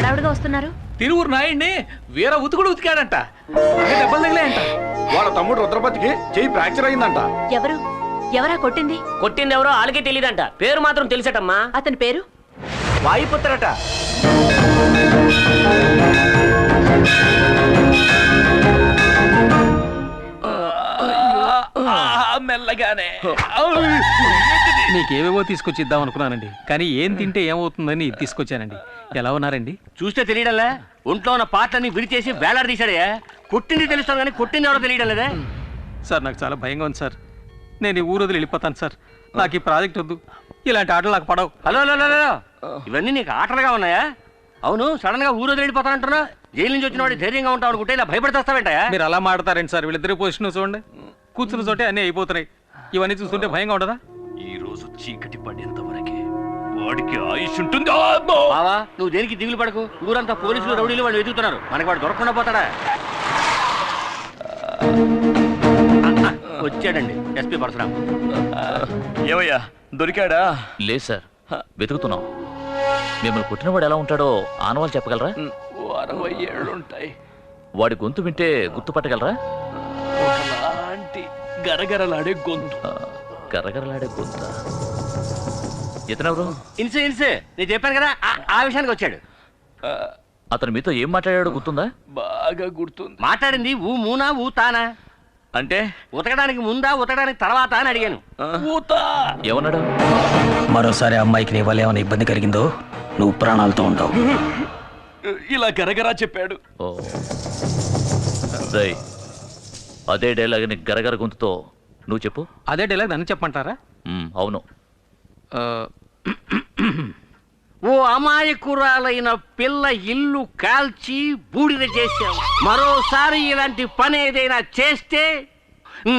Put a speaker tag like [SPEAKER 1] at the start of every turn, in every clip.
[SPEAKER 1] హడావుడిగా వస్తున్నారు?
[SPEAKER 2] తిరువురు నాయుడిని వీర ఉతుకుడు ఉతికాడంట, దెబ్బలు తగిలాయంట.
[SPEAKER 3] వాళ్ళ తమ్ముడు రుద్రపతికి చెయ్యి ఫ్రాక్చర్ అయిందంట.
[SPEAKER 1] ఎవరా కొట్టింది?
[SPEAKER 4] కొట్టింది ఎవరో వాళ్ళకే తెలియదంట, పేరు మాత్రం తెలిసటమ్మా.
[SPEAKER 1] అతని పేరు
[SPEAKER 3] వాయుపుత్రట.
[SPEAKER 2] మెల్లగానే
[SPEAKER 5] నీకేవేవో తీసుకొచ్చి ఇద్దాం అనుకున్నానండి, కానీ ఏం తింటే ఏమవుతుందని తీసుకొచ్చానండి. ఎలా ఉన్నారండి?
[SPEAKER 4] చూస్తే తెలియడంలే, ఒంట్లో ఉన్న పాటలన్నీ విడిచేసి వేలాడ తీశాడే. కొట్టింది తెలుస్తాను కానీ కొట్టింది ఎవరో తెలియడం లేదే.
[SPEAKER 5] సార్ నాకు చాలా భయంగా ఉంది సార్. నేను ఈ ఊరు వదిలి వెళ్ళిపోతాను సార్. నాకు ఈ ప్రాజెక్ట్ వద్దు, ఇలాంటి ఆటలు నాకు పడవు.
[SPEAKER 4] హలో హలో హలో, ఇవన్నీ నీకు ఆటలుగా ఉన్నాయా? అవును, సడన్ గా ఊరు వదిలి వెళ్ళిపోతానంటున్నా. జైలు నుంచి వచ్చిన వాడి ధైర్యంగా ఉంటావు అనుకుంటే ఇలా భయపడతావేంటయా?
[SPEAKER 5] మీరు అలా మాడతారండి సార్. వీళ్ళిద్దరి పొజిషన్ చూడండి, కూర్చున్న చోటే అన్నీ అయిపోతున్నాయి. ఇవన్నీ చూస్తుంటే భయంగా ఉండదా?
[SPEAKER 2] ఈ రోజు చీకటి పడేంత వరకే వాడికి ఆయుష్ ఉంటుంది.
[SPEAKER 4] బావా, నువ్వు దేనికి దిగులు పడకు. ఊరంతా పోలీసులు రౌడీలు వాళ్ళు వెతుకుతున్నారు, మనకి వాడు దొరకకుండా పోతాడా? వచ్చాడండి ఎస్పీ పరశురాం.
[SPEAKER 3] ఏమయ్యా దొరికాడా?
[SPEAKER 6] లేదు సార్, వెతుకుతున్నాం. మిమ్మల్ని పుట్టినవాడు ఎలా ఉంటాడో ఆనవాళ్ళు చెప్పగలరా?
[SPEAKER 2] 60 ఏళ్ళుంటాయి.
[SPEAKER 6] వాడి గొంతు వింటే గుర్తుపట్టగలరా?
[SPEAKER 2] ఒకలాంటి గరగరలాడే గొంతు.
[SPEAKER 6] గరగరలాడే గొంత. ఇతనెవరు?
[SPEAKER 4] ఇన్సే నేను చెప్పాను కదా, ఆ విషయానికి వచ్చాడు.
[SPEAKER 6] అతను మీతో ఏం మాట్లాడాడో గుర్తుందా?
[SPEAKER 2] బాగా గుర్తుంది.
[SPEAKER 4] మాట్లాడింది ఊ మూనా ఊ తానా
[SPEAKER 3] అంటే
[SPEAKER 4] ఉతకడానికి ముందా ఉతకడానికి తర్వాత అని అడిగాను.
[SPEAKER 6] ఏమన్నాడు?
[SPEAKER 7] మరోసారి అమ్మాయికి నీ వల్ల ఏమైనా ఇబ్బంది కలిగిందో నువ్వు ప్రాణాలతో ఉంటావు.
[SPEAKER 2] ఇలా గరగరా చెప్పాడు.
[SPEAKER 6] ఓ రేయ్, అదే డైలాగ్ని గరగర గొంతుతో నువ్వు చెప్పు.
[SPEAKER 5] అదే డైలాగ్ నన్ను చెప్పమంటారా?
[SPEAKER 6] అవును.
[SPEAKER 4] ఓ అమాయకురాలైన పిల్ల ఇల్లు కాల్చి బూడిద చేశావు. మరోసారి ఇలాంటి పని ఏదైనా చేస్తే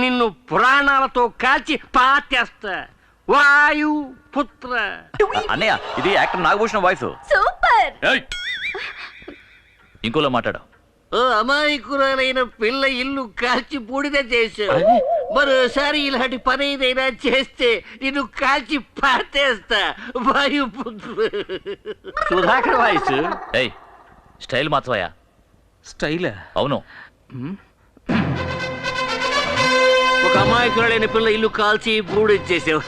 [SPEAKER 4] నిన్ను ప్రాణాలతో కాల్చి పాతేస్తా. వాయు పుత్ర.
[SPEAKER 3] అన్నయ్య, ఇది యాక్టర్ నాగభూషణ వాయిస్.
[SPEAKER 1] సూపర్.
[SPEAKER 6] ఇంకోలా మాట్లాడు.
[SPEAKER 4] ఓ అమాయకురాలైన పిల్ల ఇల్లు కాల్చి బూడిద చేశావు. మరోసారి ఇలాంటి పని ఏదైనా చేస్తే నిన్ను కాల్చి పాతేస్తా. వాయుపుత్ర. సుధాకర్ వాయిస్.
[SPEAKER 6] ఏయ్, స్టైల్ మార్చవయ్యా.
[SPEAKER 5] స్టైల్?
[SPEAKER 6] అవును.
[SPEAKER 4] ఒక అమాయకురాలైన పిల్ల ఇల్లు కాల్చి బూడిచ్చేసావు.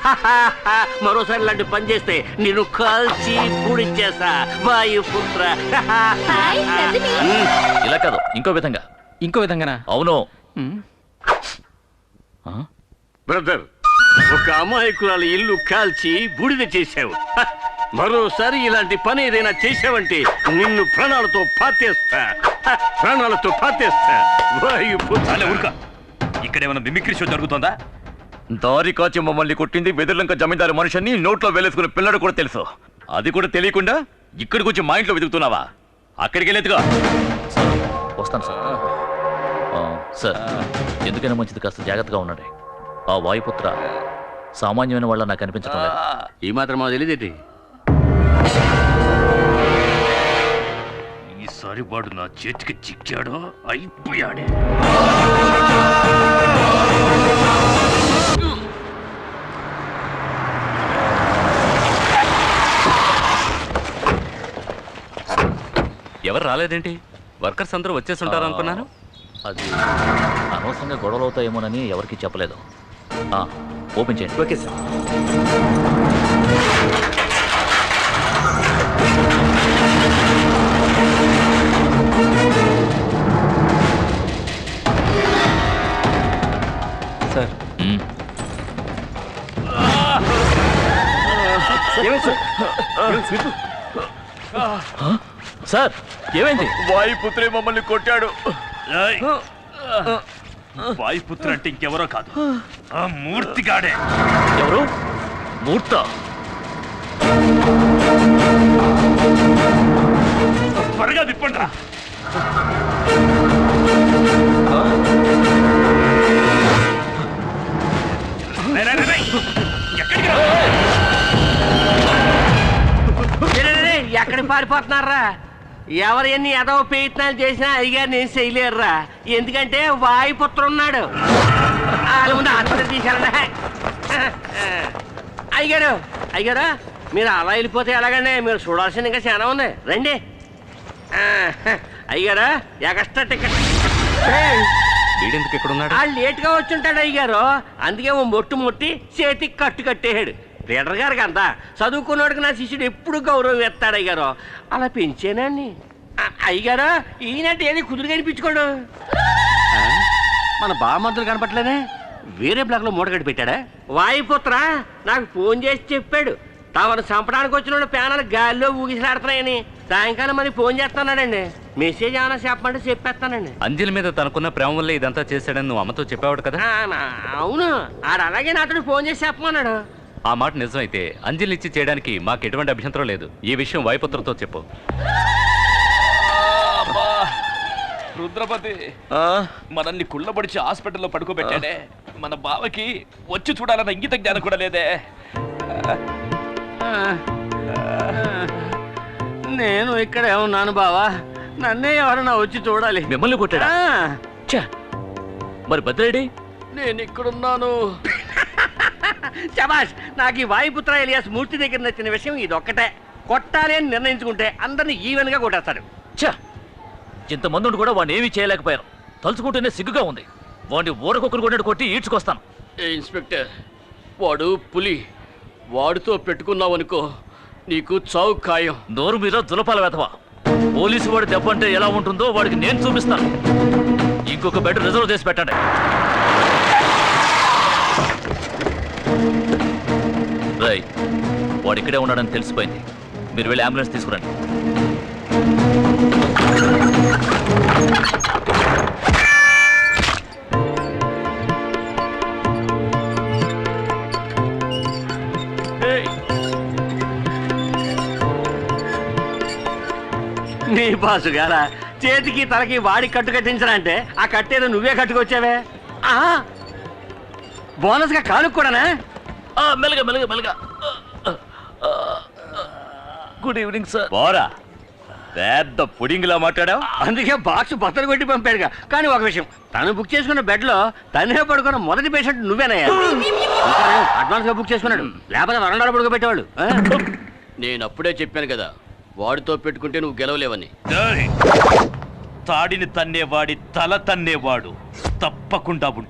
[SPEAKER 4] మరోసారి ఇలాంటి పని చేస్తే నిన్ను కాల్చి బూడిచ్చేస్తా. వాయుపుత్ర.
[SPEAKER 6] ఇలా కాదు, ఇంకో విధంగా.
[SPEAKER 5] ఇంకో విధంగానా?
[SPEAKER 6] అవును.
[SPEAKER 4] బ్రదర్, ఒక అమాయకురాలు ఇల్లు కాల్చి బూడిద చేశావు. మరోసారి ఇలాంటి పని ఏదైనా చేశావంటే నిన్ను ప్రాణాలతో పాతేస్తా. ప్రాణాలతో పాతేస్తా. వాయుపుత్ర.
[SPEAKER 2] ఊరుక, ఇక్కడేమన్నా మిమిక్రీ షో జరుగుతుందా?
[SPEAKER 3] దారి కాచి మమ్మల్ని కొట్టింది వెదుర్లంక జమీందారు మనుషుని నోట్లో వేలేసుకునే పిల్లడు కూడా తెలుసు. అది కూడా తెలియకుండా ఇక్కడికి వచ్చి మా ఇంట్లో వెతుకుతున్నావా? అక్కడికి వెళ్ళేదిగా.
[SPEAKER 6] వస్తాను సార్. సార్, ఎందుకైనా మంచిది కాస్త జాగ్రత్తగా ఉన్నాడు. ఆ వాయుపుత్ర సామాన్యమైన వాళ్ళ నాకు అనిపించడం లేదు.
[SPEAKER 4] ఈ మాత్రం మాకు తెలియదేంటి?
[SPEAKER 2] ఈసారి వాడు నా చేతికి చిక్కాడో అయిపోయాడే.
[SPEAKER 8] ఎవరు రాలేదేంటి? వర్కర్స్ అందరూ వచ్చేస్తుంటారు అనుకున్నాను.
[SPEAKER 6] అది అనవసరంగా గొడవలు అవుతాయేమోనని ఎవరికి చెప్పలేదు. ఓపెన్ చేయండి.
[SPEAKER 3] Okay sir.
[SPEAKER 8] సార్,
[SPEAKER 6] సార్, ఏమైంది?
[SPEAKER 3] వాయుపుత్రే మమ్మల్ని కొట్టాడు.
[SPEAKER 2] వాయుపుత్ర అంటే ఇంకెవరో కాదు, ఆ మూర్తిగాడే.
[SPEAKER 6] ఎవరు? మూర్త?
[SPEAKER 2] త్వరగా తిప్పండి రా.
[SPEAKER 4] ఎక్కడికి పారిపోతున్నారా? ఎవరు ఎన్ని ఎదవ ప్రయత్నాలు చేసినా అయ్యగారు నేను చేయలేరురా. ఎందుకంటే వాయుపుత్ర ఉన్నాడు. వాళ్ళ ముందు ఆత్మహత్య తీశారండి. అయ్యగారు మీరు అలా వెళ్ళిపోతే ఎలాగండి? మీరు చూడాల్సింది ఇంకా చాలా ఉంది. రండి. అయ్యారా ఎక్స్ట్రా టికెట్
[SPEAKER 8] వీడెందుకు ఇక్కడ ఉన్నాడు?
[SPEAKER 4] ఆ లేట్గా వచ్చుంటాడు అయ్యారు, అందుకే ఓ మొట్టి చేతికి కట్టు కట్టేయాడు. లీడర్ గారికి అంతా చదువుకున్నాడుకి నా శిష్యుడు ఎప్పుడు గౌరవం ఎత్తాడు అయ్యారు, అలా పెంచేనండి. అయ్యారు ఈయనంటే ఏది కుదురు కనిపించుకోడు. మన బామంతులు కనపట్లేనే, వేరే బ్లాక్లో మూటగడ్డి పెట్టాడా? వాయుపుత్ర నాకు ఫోన్ చేసి చెప్పాడు తమను చంపడానికి వచ్చిన ప్యానాలు గాల్లో ఊగిసలాడుతున్నాయని. సాయంకాలం మరి ఫోన్ చేస్తున్నాడండి. మెసేజ్ ఏమైనా చెప్పమంటే చెప్పేస్తానండి.
[SPEAKER 8] అంజలి మీద తనకున్న ప్రేమ వల్ల ఇదంతా చేశాడని నువ్వు అమ్మతో చెప్పావు కదా?
[SPEAKER 4] అవును, ఆడు అలాగే నాతో ఫోన్ చేసి చెప్పమన్నాడు.
[SPEAKER 8] ఆ మాట నిజమైతే అంజలి ఇచ్చి చేయడానికి మాకు ఎటువంటి అభ్యంతరం లేదు. ఈ విషయం వాయుపుత్రతో చెప్పు.
[SPEAKER 2] రుద్రపతి మనల్ని కుళ్ళబడిచి హాస్పిటల్లో పడుకోబెట్టాడే, మన బావకి వచ్చి చూడాలన్న ఇంగిత జ్ఞానం కూడా లేదే.
[SPEAKER 4] నేను ఇక్కడే ఉన్నాను బావా, నన్నే ఎవరన్నా వచ్చి చూడాలి.
[SPEAKER 6] మిమ్మల్ని కొట్టాడా? ఛ! మరి భద్రేడి?
[SPEAKER 4] నేను ఇక్కడున్నాను. శబాష్, నాకు ఈ వాయుపుత్ర ఎలియాస్ మూర్తి దగ్గర నచ్చిన విషయం ఇదొక్కటే. కొట్టాలి అని నిర్ణయించుకుంటే అందరినీ ఈవెన్ గా కొట్టేస్తాడు.
[SPEAKER 6] ఛ! ఇంతమంది ఉండి కూడా వాడిని ఏమీ చేయలేకపోయారు. తలుచుకుంటేనే సిగ్గుగా ఉంది. వాడిని ఊరకొక్కరు కొట్టినట్టు కొట్టి ఈడ్చుకొస్తాను.
[SPEAKER 9] ఇన్స్పెక్టర్, వాడు పులి. వాడితో పెట్టుకున్నావనుకో నీకు చావు ఖాయం.
[SPEAKER 6] నోరు మీద జులపాల వెతవా. పోలీసు వాడి దెబ్బ అంటే ఎలా ఉంటుందో వాడికి నేను చూపిస్తాను. ఇంకొక బెడ్ రిజర్వ్ చేసి పెట్టండి. రై, వాడు ఇక్కడే ఉన్నాడని తెలిసిపోయింది. మీరు వెళ్ళి అంబులెన్స్ తీసుకురండి.
[SPEAKER 4] నీ బాసు గారా, చేతికి తలకి వాడి కట్టు కట్టించనంటే ఆ కట్టేదో నువ్వే కట్టుకొచ్చావే. బోనస్ గా కానుక కూడానా?
[SPEAKER 6] మెల్లగా మెల్లగా మెల్లగా. Good evening sir.
[SPEAKER 3] పోరా, పెద్ద పుడింగిలా మాట్లాడావు.
[SPEAKER 4] అందుకే బాక్స్ బత్తలు కొట్టి పంపాడుగా. కానీ ఒక విషయం, తను బుక్ చేసుకున్న బెడ్ లో తనే పడుకున్న మొదటి పేషెంట్ నువ్వేనయ్యా. అడ్వాన్స్ గా బుక్ చేసుకున్నాడు, లేకపోతే వరండాలో పడుకోబెట్టేవాడు.
[SPEAKER 9] నేను అప్పుడే చెప్పాను కదా, వాడితో పెట్టుకుంటే నువ్వు గెలవలేవని.
[SPEAKER 3] తాడిని తన్నేవాడి తల తన్నేవాడు తప్పకుండా ఉంటా.